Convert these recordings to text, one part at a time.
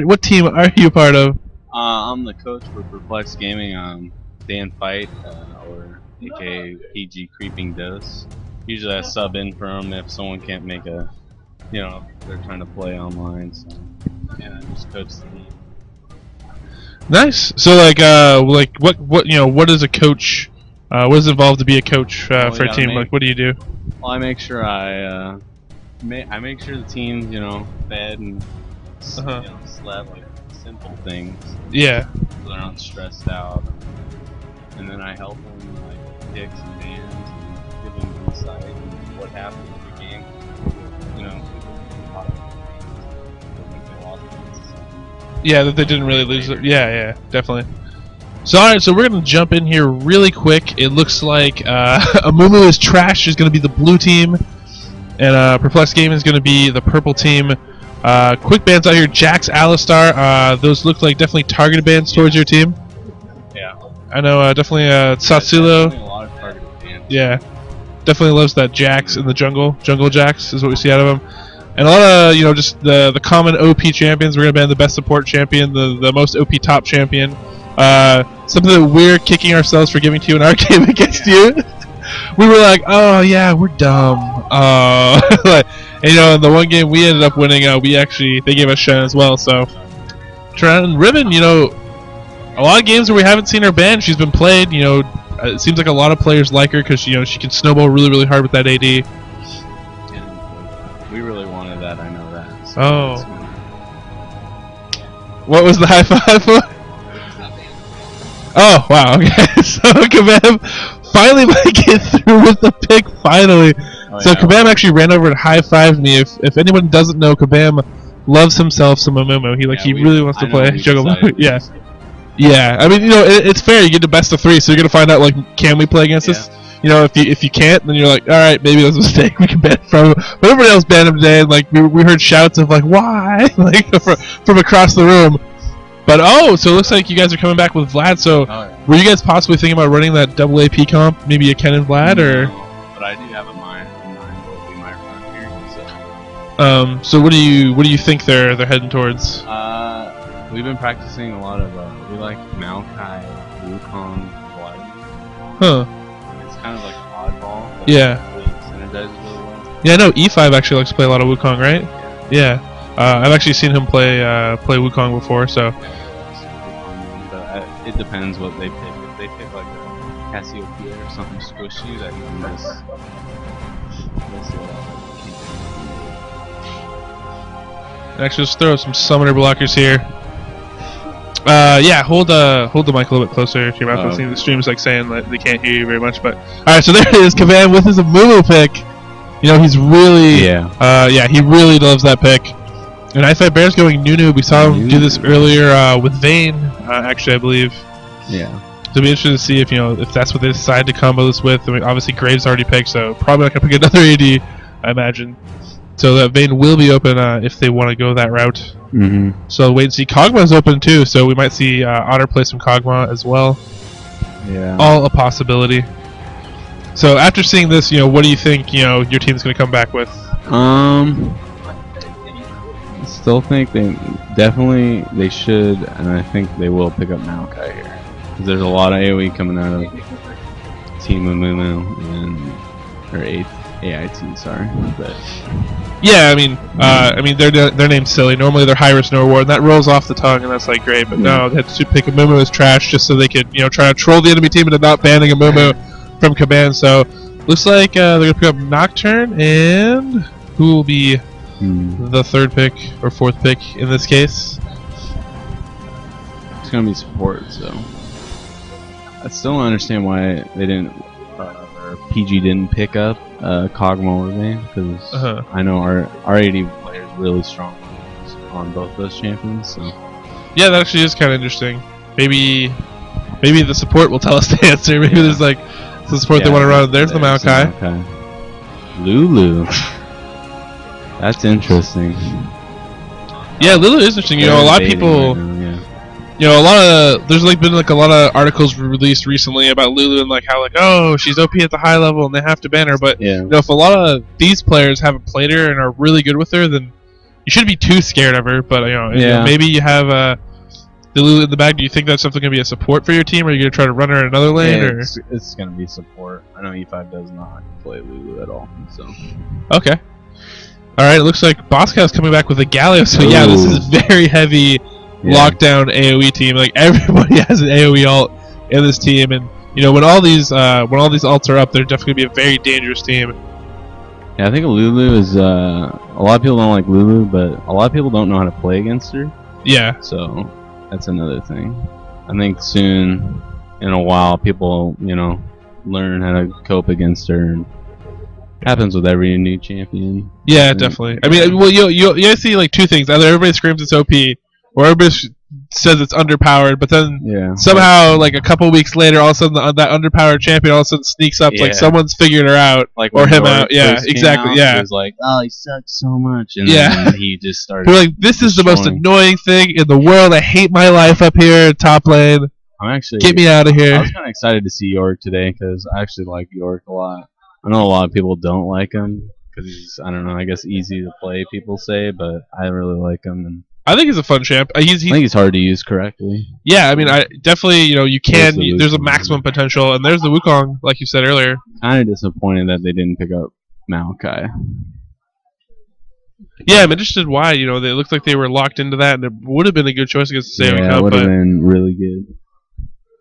What team are you part of? I'm the coach for Perplexed Gaming. Dan Fight, or aka PG Creeping Dose. Usually I sub in for them if someone can't make a, if they're trying to play online. So yeah, I just coach the team. Nice. So what is a coach? What is involved to be a coach for a team? What do you do? Well, I make sure I make sure the team's fed and slept, like simple things. Yeah. So they're not stressed out. And then I help them like picks and bans and give them insight and what happened in the game. Yeah, that they didn't really lose it. Yeah, definitely. So alright, so we're gonna jump in here really quick. It looks like Amumu is trash is gonna be the blue team, and Perplexed Gaming is gonna be the purple team. Quick bans out here, Jax, Alistar, those look like definitely targeted bans towards your team. Yeah. I know, definitely Satsulo. Definitely a lot of targeted bans. Yeah. Definitely loves that Jax in the jungle. Jungle Jax is what we see out of him. And a lot of, just the common OP champions. We're going to ban the best support champion, the most OP top champion. Something that we're kicking ourselves for giving to you in our game against you. We were like, oh yeah, we're dumb. And, in the one game we ended up winning, they gave us Shen as well. So, Tran Ribbon, a lot of games where we haven't seen her banned, she's been played. It seems like a lot of players like her because she can snowball really, really hard with that AD. And we really wanted that. I know that. So oh. What was the high five for? Oh wow. Okay. So Kabam finally might get through with the pick. Finally. Oh, so yeah. Kabam actually ran over and high-fived me. If anyone doesn't know, Kabam loves himself some Amumu. He really wants to play Juggle. Yeah. Yeah. I mean, it's fair. You get the best of 3, so you're gonna find out can we play against this? If you can't, then you're like, all right, maybe that's a mistake. We can ban from him. But everybody else banned him today, and we heard shouts of why, from across the room. But so it looks like you guys are coming back with Vlad. So were you guys possibly thinking about running that double AP comp, maybe a Ken and Vlad, or? But I do have a mind what we might run here. So what do you think they're heading towards? We've been practicing a lot of we like Maokai, Wukong, Vlad. Huh. It's kind of like oddball. But yeah. It really synergizes really well. Yeah, I know E5 actually likes to play a lot of Wukong, right? Yeah. I've actually seen him play Wukong before, so. But it depends what they pick. If they pick like a Cassiopeia or something squishy, that can just. Actually, let's throw some summoner blockers here. Yeah, hold the mic a little bit closer to your mouth. I think the stream's saying that they can't hear you very much, but all right. So there it is, Kabam with his Amumu pick. He's really he really loves that pick. And iFight Bear's going Nunu. We saw him do this earlier with Vayne, actually, I believe. Yeah. So it'll be interesting to see if that's what they decide to combo this with. I mean, obviously Graves already picked, so probably not gonna pick another AD, I imagine. So that Vayne will be open if they want to go that route. So wait and see. Kog'Maw's open too, so we might see Otter play some Kog'Maw as well. Yeah. All a possibility. So after seeing this, what do you think your team's gonna come back with? I still think they should, and I think they will pick up Maokai here. Because there's a lot of AoE coming out of Team Amumu or AiT, sorry. But yeah, I mean their name's silly. Normally they're high risk no reward, and that rolls off the tongue, and that's great. But no, they had to pick Amumu as trash just so they could try to troll the enemy team into not banning Amumu from Kabam. So looks like they're gonna pick up Nocturne, and who will be the 3rd pick or 4th pick in this case? It's gonna be support. So I still don't understand why they didn't or PG didn't pick up Kog'Maw with me, because I know our AD player is really strong on both those champions. So yeah, that actually is kind of interesting. Maybe the support will tell us the answer. Maybe there's the support they want to run. There's the Maokai. Lulu. That's interesting. Yeah, Lulu is interesting. A lot of people. Right now, there's been a lot of articles released recently about Lulu and how she's OP at the high level and they have to ban her. But if a lot of these players haven't played her and are really good with her, then you shouldn't be too scared of her, but you know, maybe you have the Lulu in the bag. Do you think that's something going to be a support for your team, or are you going to try to run her in another lane? Yeah, or it's going to be support. I know E5 does not play Lulu at all. So okay. All right. It looks like Boscow's coming back with a Galio. So yeah, this is very heavy lockdown AOE team. Like everybody has an AOE ult in this team, and you know when all these ults are up, they're definitely going to be a very dangerous team. Yeah, I think Lulu is. A lot of people don't like Lulu, but a lot of people don't know how to play against her. Yeah. So that's another thing. I think soon, in a while, people learn how to cope against her. And happens with every new champion. Yeah, definitely. I mean, well, you see like two things. Either everybody screams it's OP, or everybody says it's underpowered. But then somehow, like a couple weeks later, all of a sudden that underpowered champion all of a sudden sneaks up. Like someone's figured her out, like or him out. Yeah, exactly. He was like, "Oh, he sucks so much," and then he just started. They're like, "This is the most annoying thing in the world. I hate my life up here in top lane. Get me out of here." I was kind of excited to see York today because I actually like York a lot. I know a lot of people don't like him because he's, I don't know, I guess easy to play, people say, but I really like him. And I think he's a fun champ. I think he's hard to use correctly. Yeah, I mean, I definitely, you can. There's a maximum potential, and there's the Wukong, like you said earlier. Kind of disappointed that they didn't pick up Maokai. Yeah, I'm interested why. They looked like they were locked into that, and it would have been a good choice against the Salmon Cup. Yeah, it would have been really good.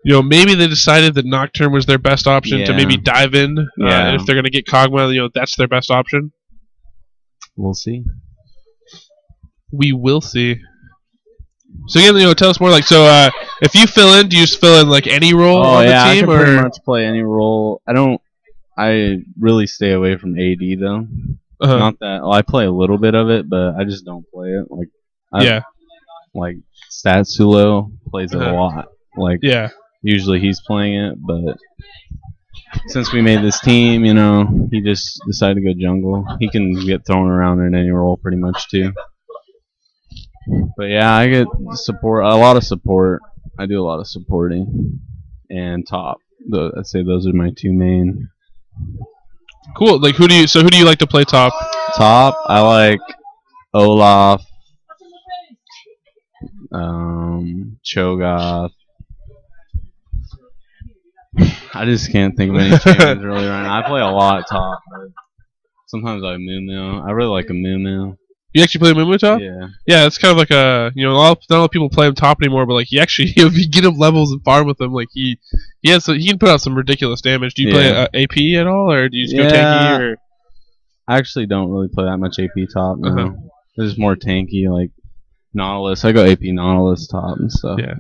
Maybe they decided that Nocturne was their best option to maybe dive in. And if they're going to get Kog'Maw, that's their best option. We'll see. We will see. So again, tell us more. Like, so if you fill in, do you just fill in like any role on the team? I can pretty much play any role. I really stay away from AD though. Not that. Well, I play a little bit of it, but I just don't play it. Like Statsulo plays it a lot. Usually he's playing it, but since we made this team, he just decided to go jungle. He can get thrown around in any role pretty much too. But yeah, I get support, a lot of support. I do a lot of supporting and top. I'd say those are my two main. Cool. Like who do you like to play top? Top, I like Olaf, Cho'Gath. I just can't think of any champions really right now. I play a lot top, but sometimes I Amumu. I really like Amumu. You actually play Amumu top? Yeah. Yeah, it's kind of like not a lot of people play him top anymore, but like he actually, if you get him levels and farm with him, like he can put out some ridiculous damage. Do you play AP at all, or do you just go tanky? Or I actually don't really play that much AP top. No. It's just more tanky, like Nautilus. I go AP Nautilus top and stuff. Yeah.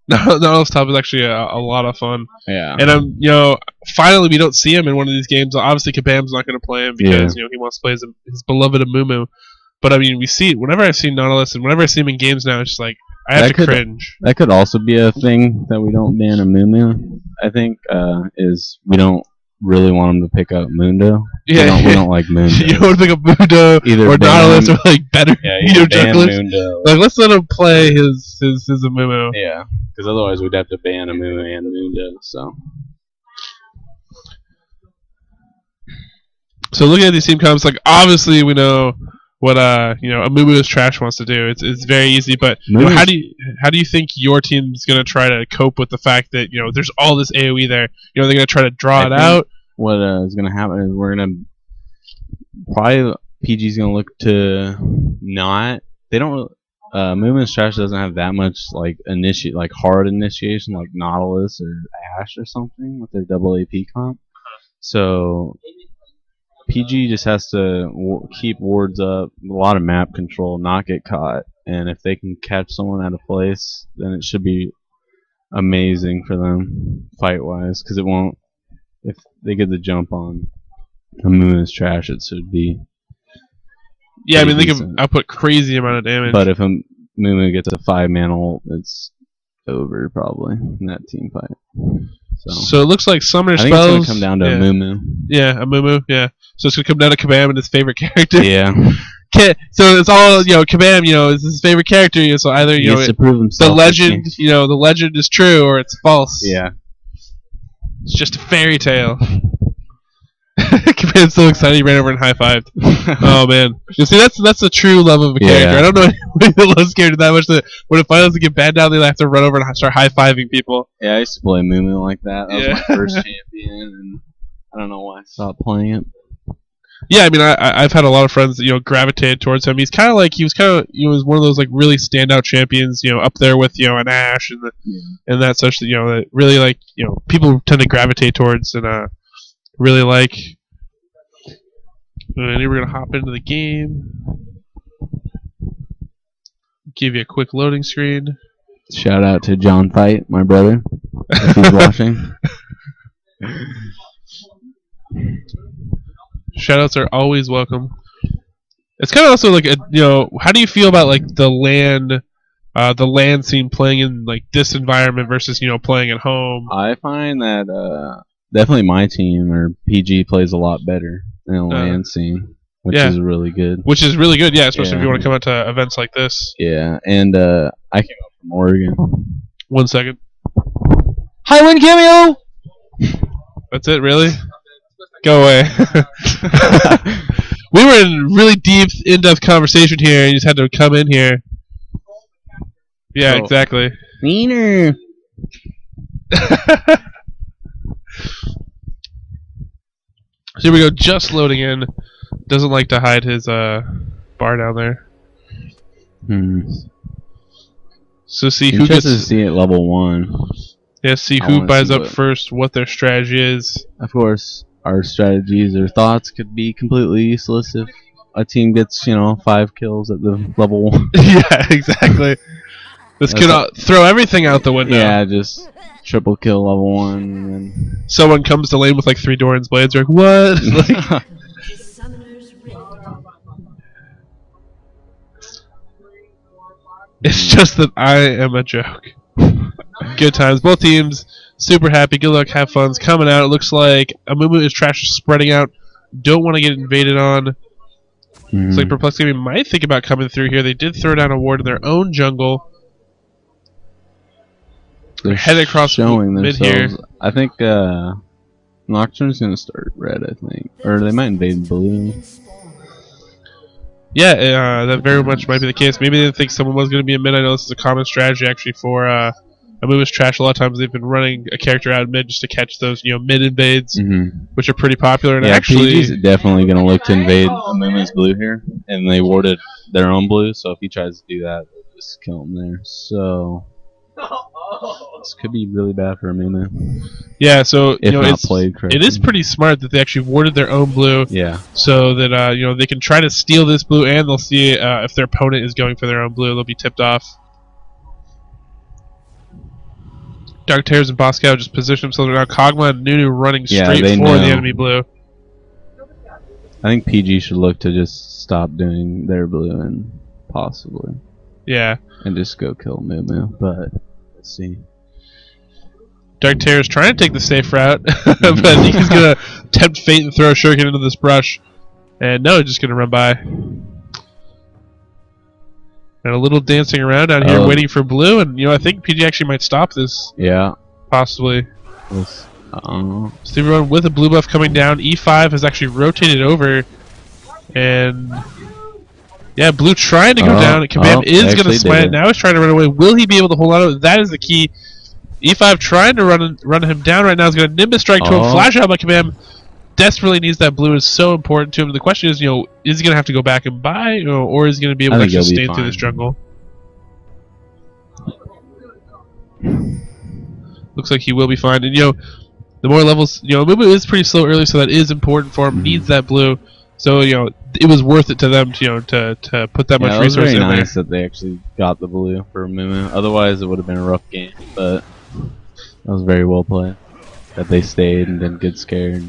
Nautilus top is actually a lot of fun. Yeah. And finally we don't see him in one of these games. Obviously, Kabam's not going to play him because he wants to play his beloved Amumu. But I mean, we see it whenever I see Nautilus and whenever I see him in games now. It's just like I have to cringe. That could also be a thing that we don't ban Amumu. I think is we don't really want him to pick up Mundo. Yeah, we don't like Mundo. You don't want to pick up Mundo or Nautilus or like better. Yeah, ban Mundo. Like let's let him play his Amumu. Yeah, because otherwise we'd have to ban Amumu and Mundo. So looking at these team comps, like obviously we know what Amumu's trash wants to do. It's very easy, but how do you think your team's gonna try to cope with the fact that there's all this AOE there? They're gonna try to draw it out. What is gonna happen is we're gonna probably PG's gonna look to not. They don't. Movement's trash doesn't have that much like hard initiation like Nautilus or Ashe or something with their double AP comp. So PG just has to keep wards up, a lot of map control, not get caught, and if they can catch someone out of place, then it should be amazing for them fight-wise, because it won't. If they get the jump on Moon's trash, it should be. Yeah, I mean they can output crazy amount of damage. But if Amumu gets a 5-man ult, it's over probably in that team fight. So it looks like summoner spells. I think it's gonna come down to Amumu. Yeah, Amumu. Yeah. So it's gonna come down to Kabam and his favorite character. Yeah. So it's all Kabam. Is his favorite character. So either he has to prove himself, the legend. The legend is true or it's false. Yeah. It's just a fairy tale. Kabam's so excited he ran over and high-fived. Oh man, you see that's the true love of a character. I don't know anybody that loves characters that much that when it finally get bad down, they have to run over and start high-fiving people. Yeah, I used to play Amumu like that. That was my first champion, and I don't know why I stopped playing it. Yeah, I mean, I've had a lot of friends that gravitated towards him. He was kind of one of those like really standout champions, up there with an Ash and that such that that really like people tend to gravitate towards and really like. And we're gonna hop into the game. Give you a quick loading screen. Shout out to John Fight, my brother, if he's watching. Shoutouts are always welcome. It's kind of also like how do you feel about like the land scene playing in like this environment versus playing at home? I find that definitely my team or PG plays a lot better in the land scene, which is really good. Which is really good, yeah, especially if you want to come out to events like this. Yeah, and I came up from Oregon. 1 second. Highwind cameo. That's it, really? Go away. We were in really deep, in-depth conversation here, and you just had to come in here. Yeah, exactly. Wiener. So here we go, just loading in. Doesn't like to hide his bar down there. So see who gets to see at level 1. Yeah, see who buys up first, what their strategy is. Of course, our strategies or thoughts could be completely useless if a team gets, 5 kills at the level 1. Yeah, exactly. This could throw everything out the window. Yeah, just triple kill level 1. And then someone comes to lane with like 3 Doran's blades. You're like, what? Like, it's just that I am a joke. Good times. Both teams super happy. Good luck. Have fun's coming out. It looks like Amumu is trash spreading out. Don't want to get invaded on. It's like Perplexed Gaming might think about coming through here. They did throw down a ward in their own jungle. They're headed across mid here. I think Nocturne's going to start red, I think. Or they might invade blue. Yeah, that very much might be the case. Maybe they didn't think someone was going to be in mid. I know this is a common strategy actually for Amumu's trash. A lot of times they've been running a character out of mid just to catch those mid invades, which are pretty popular. And actually, PG's definitely going to look to invade Amumu's blue here, and they warded their own blue. So if he tries to do that, they'll just kill him there. So this could be really bad for Amumu. Yeah, so if not played correctly. It is pretty smart that they actually warded their own blue. Yeah. So that they can try to steal this blue, and they'll see if their opponent is going for their own blue. They'll be tipped off. Dark Terrors and Boscow just position themselves now. Kog'Maw and Nunu running straight for the enemy blue. I think PG should look to just stop doing their blue and possibly. Yeah. And just go kill Mumu, but let's see. Dark Terror's trying to take the safe route, but he's going to tempt fate and throw a shuriken into this brush. And no, just going to run by. And a little dancing around out here waiting for blue, and I think PG actually might stop this. Yeah. Possibly. See everyone with a blue buff coming down. E5 has actually rotated over, and yeah, blue trying to go down. Kabam is going to smite it. Now he's trying to run away. Will he be able to hold on to it? That is the key. E5 trying to run him down right now. He's going to Nimbus strike to him. Flash out by Kabam. Desperately needs that blue. Is so important to him. The question is, is he going to have to go back and buy, or is he going to be able to actually stay through this jungle? Looks like he will be fine. And the more levels, Amumu is pretty slow early, so that is important for him. Needs that blue, so it was worth it to them to put that much resource in there. It was very nice that they actually got the blue for Amumu. Otherwise, it would have been a rough game. But that was very well played. That they stayed and didn't get scared.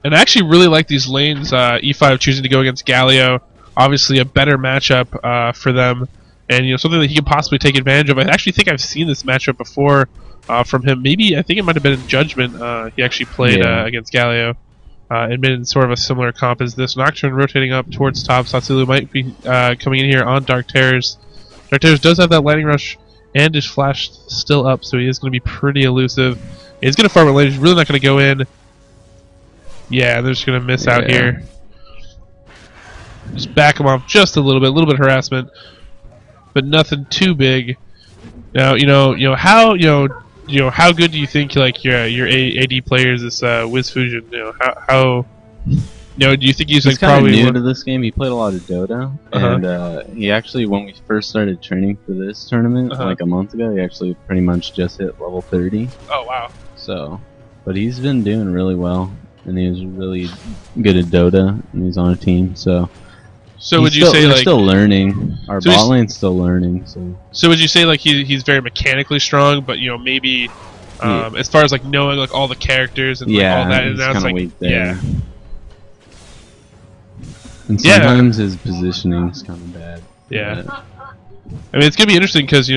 And I actually really like these lanes. E5 choosing to go against Galio, obviously a better matchup for them, and something that he can possibly take advantage of. I actually think I've seen this matchup before from him. Maybe I think it might have been in Judgment. He actually played against Galio. And been in sort of a similar comp as this. Nocturne rotating up towards top. Satsulu might be coming in here on Dark Terrors. Dark Terrors does have that lightning rush, and his flash still up, so he is going to be pretty elusive. He's going to farm a lane. He's really not going to go in. Yeah, they're just gonna miss out here. Just back him off just a little bit harassment, but nothing too big. Now how how good do you think like your AD players this Wiz Fusion? How do you think he's like probably new to this game? He played a lot of Dota, and he actually, when we first started training for this tournament like a month ago, he actually pretty much just hit level 30. Oh wow! So, but he's been doing really well, and he was really good at Dota, and he's on a team. So would you say we're like still learning? Our bot lane's still learning. So would you say like he's very mechanically strong, but maybe as far as like knowing like all the characters and like, all that, and now it's like weak there. And sometimes his positioning is kind of bad. Yeah. I mean, it's gonna be interesting because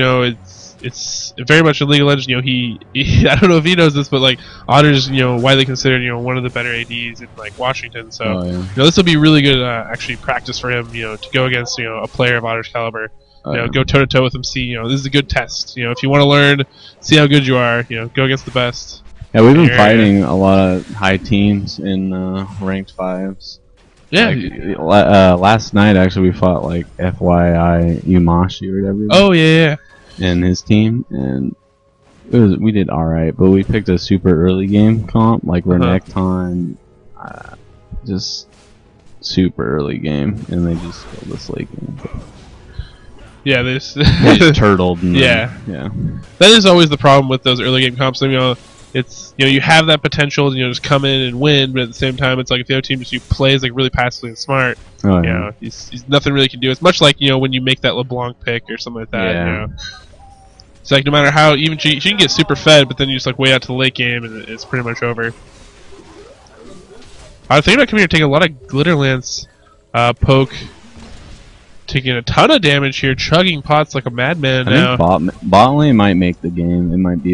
it's very much a League of Legends. He I don't know if he knows this, but like Otter's widely considered one of the better ADs in like Washington. So this will be really good actually practice for him. To go against a player of Otter's caliber. Go toe to toe with him. See this is a good test. If you want to learn, see how good you are. Go against the best. Yeah, we've been fighting a lot of high teams in ranked 5s. Yeah. Like, last night actually we fought like FYI Umashi or whatever. Oh yeah. And his team, and we did all right, but we picked a super early game comp like neck time, just super early game, and they just killed us late game. Yeah, they just turtled. And yeah. That is always the problem with those early game comps. It's you have that potential to just come in and win, but at the same time, it's like if the other team just plays like really passively and smart, he's nothing really can do. It's much like when you make that LeBlanc pick or something like that. It's like no matter how even she can get super fed, but then you just like wait out to the late game and it's pretty much over. I was thinking about coming here, taking a lot of Glitter Lance poke, taking a ton of damage here, chugging pots like a madman now. I think bot lane might make the game. It might be